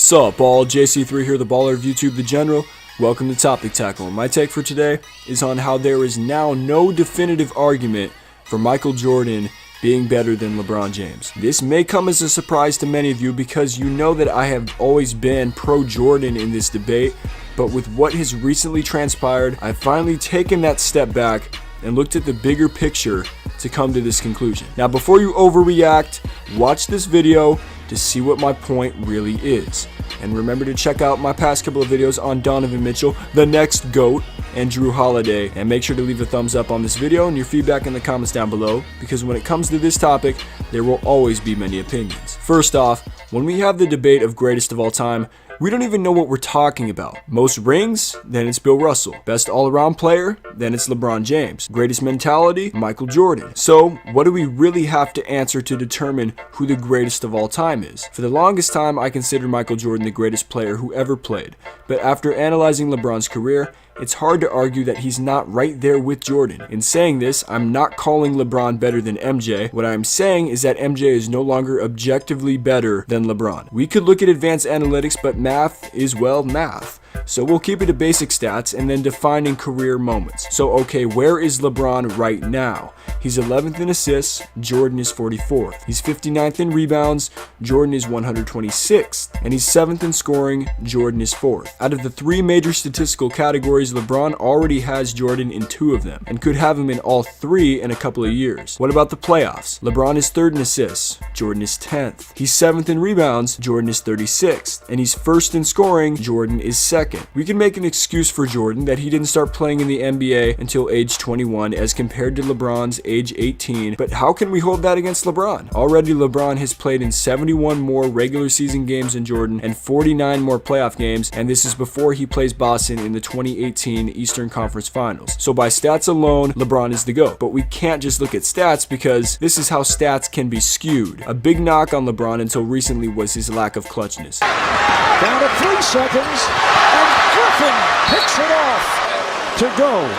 Sup all, JC3 here, the baller of YouTube, the general. Welcome to Topic Tackle. My take for today is on how there is now no definitive argument for Michael Jordan being better than LeBron James. This may come as a surprise to many of you because you know that I have always been pro-Jordan in this debate, but with what has recently transpired, I've finally taken that step back and looked at the bigger picture to come to this conclusion. Now, before you overreact, watch this video to see what my point really is. And remember to check out my past couple of videos on Donovan Mitchell, the next GOAT, and Drew Holiday. And make sure to leave a thumbs up on this video and your feedback in the comments down below, because when it comes to this topic, there will always be many opinions. First off, when we have the debate of greatest of all time, we don't even know what we're talking about. Most rings? Then it's Bill Russell. Best all-around player? Then it's LeBron James. Greatest mentality? Michael Jordan. So, what do we really have to answer to determine who the greatest of all time is? For the longest time, I considered Michael Jordan the greatest player who ever played. But after analyzing LeBron's career, it's hard to argue that he's not right there with Jordan. In saying this, I'm not calling LeBron better than MJ. What I'm saying is that MJ is no longer objectively better than LeBron. We could look at advanced analytics, but math is, well, math. So we'll keep it to basic stats and then defining career moments. So okay, where is LeBron right now? He's 11th in assists, Jordan is 44th. He's 59th in rebounds, Jordan is 126th. And he's 7th in scoring, Jordan is 4th. Out of the three major statistical categories, LeBron already has Jordan in 2 of them and could have him in all 3 in a couple of years. What about the playoffs? LeBron is 3rd in assists, Jordan is 10th. He's 7th in rebounds, Jordan is 36th. And he's 1st in scoring, Jordan is 2nd. We can make an excuse for Jordan that he didn't start playing in the NBA until age 21 as compared to LeBron's age 18, but how can we hold that against LeBron? Already LeBron has played in 71 more regular season games than Jordan and 49 more playoff games, and this is before he plays Boston in the 2018 Eastern Conference Finals. So by stats alone, LeBron is the GOAT, but we can't just look at stats because this is how stats can be skewed. A big knock on LeBron until recently was his lack of clutchness. Down to 3 seconds, and Griffin picks it off to go.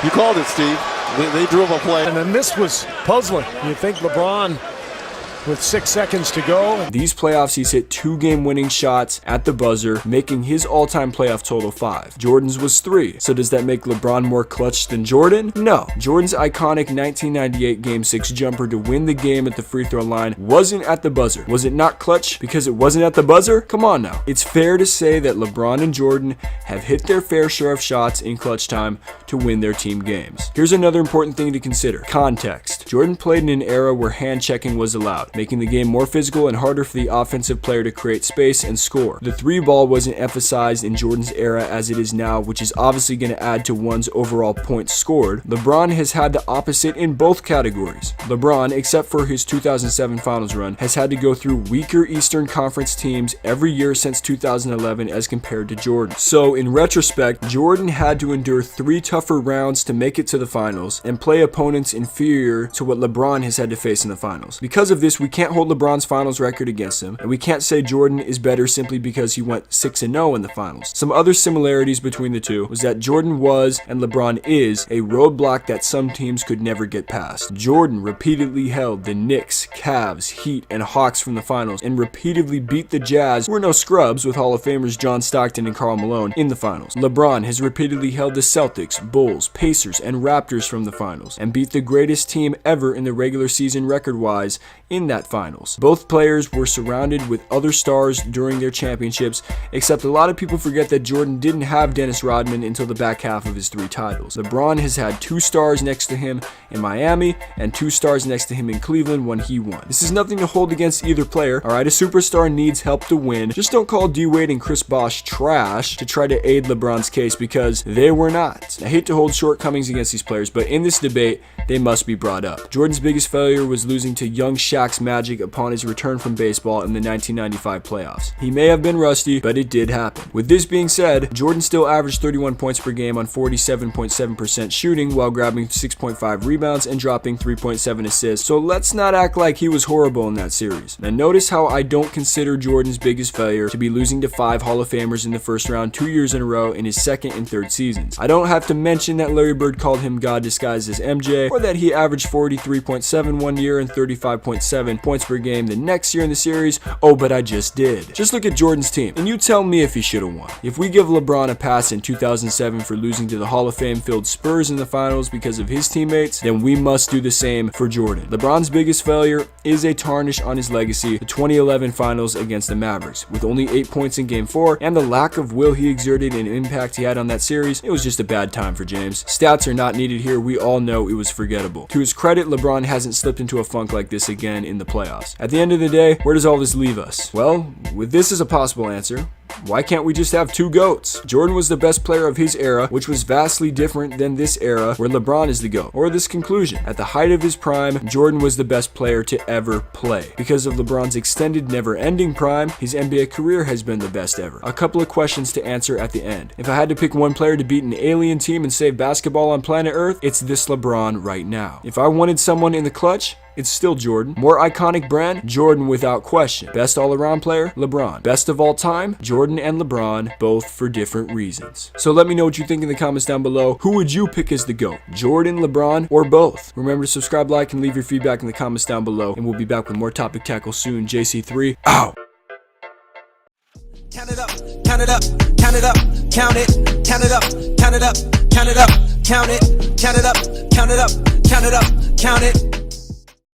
You called it, Steve. They drew up a play. And then this was puzzling. You think LeBron with 6 seconds to go. These playoffs, he's hit 2 game-winning shots at the buzzer, making his all-time playoff total 5. Jordan's was 3. So does that make LeBron more clutch than Jordan? No. Jordan's iconic 1998 Game 6 jumper to win the game at the free throw line wasn't at the buzzer. Was it not clutch because it wasn't at the buzzer? Come on now. It's fair to say that LeBron and Jordan have hit their fair share of shots in clutch time to win their team games. Here's another important thing to consider. Context. Jordan played in an era where hand-checking was allowed, making the game more physical and harder for the offensive player to create space and score. The 3-ball wasn't emphasized in Jordan's era as it is now, which is obviously going to add to one's overall points scored. LeBron has had the opposite in both categories. LeBron, except for his 2007 finals run, has had to go through weaker Eastern Conference teams every year since 2011 as compared to Jordan. So in retrospect, Jordan had to endure 3 tougher rounds to make it to the finals and play opponents inferior to what LeBron has had to face in the finals. Because of this, we can't hold LeBron's finals record against him, and we can't say Jordan is better simply because he went 6-0 in the finals. Some other similarities between the two was that Jordan was, and LeBron is, a roadblock that some teams could never get past. Jordan repeatedly held the Knicks, Cavs, Heat, and Hawks from the finals, and repeatedly beat the Jazz, who were no scrubs, with Hall of Famers John Stockton and Karl Malone, in the finals. LeBron has repeatedly held the Celtics, Bulls, Pacers, and Raptors from the finals, and beat the greatest team ever in the regular season record-wise in that finals. Both players were surrounded with other stars during their championships, except a lot of people forget that Jordan didn't have Dennis Rodman until the back half of his 3 titles. LeBron has had 2 stars next to him in Miami and 2 stars next to him in Cleveland when he won. This is nothing to hold against either player. Alright, a superstar needs help to win. Just don't call D-Wade and Chris Bosh trash to try to aid LeBron's case, because they were not. I hate to hold shortcomings against these players, but in this debate, they must be brought up. Jordan's biggest failure was losing to young Shaq's Magic upon his return from baseball in the 1995 playoffs. He may have been rusty, but it did happen. With this being said, Jordan still averaged 31 points per game on 47.7% shooting while grabbing 6.5 rebounds and dropping 3.7 assists, so let's not act like he was horrible in that series. And notice how I don't consider Jordan's biggest failure to be losing to 5 Hall of Famers in the first round 2 years in a row in his 2nd and 3rd seasons. I don't have to mention that Larry Bird called him God disguised as MJ, or that he averaged 4 43.7 one year and 35.7 points per game the next year in the series. Oh, but I just did. Just look at Jordan's team, and you tell me if he should have won. If we give LeBron a pass in 2007 for losing to the Hall of Fame-filled Spurs in the finals because of his teammates, then we must do the same for Jordan. LeBron's biggest failure is a tarnish on his legacy, the 2011 finals against the Mavericks. With only 8 points in Game 4 and the lack of will he exerted and impact he had on that series, it was just a bad time for James. Stats are not needed here, we all know it was forgettable. To his credit, LeBron hasn't slipped into a funk like this again in the playoffs. At the end of the day, where does all this leave us? Well, with this as a possible answer, why can't we just have two GOATs? Jordan was the best player of his era, which was vastly different than this era where LeBron is the GOAT. Or this conclusion: at the height of his prime, Jordan was the best player to ever play. Because of LeBron's extended, never-ending prime, his NBA career has been the best ever. A couple of questions to answer at the end. If I had to pick one player to beat an alien team and save basketball on planet Earth, it's this LeBron right now. If I wanted someone in the clutch, it's still Jordan. More iconic brand? Jordan without question. Best all-around player? LeBron. Best of all time? Jordan and LeBron, both for different reasons. So let me know what you think in the comments down below. Who would you pick as the GOAT? Jordan, LeBron, or both? Remember to subscribe, like, and leave your feedback in the comments down below, and we'll be back with more Topic Tackle soon. JC3, out! Count it up, count it up, count it up, count it, count it up, count it up, count it up, count it, count it up, count it up, count it up, count it.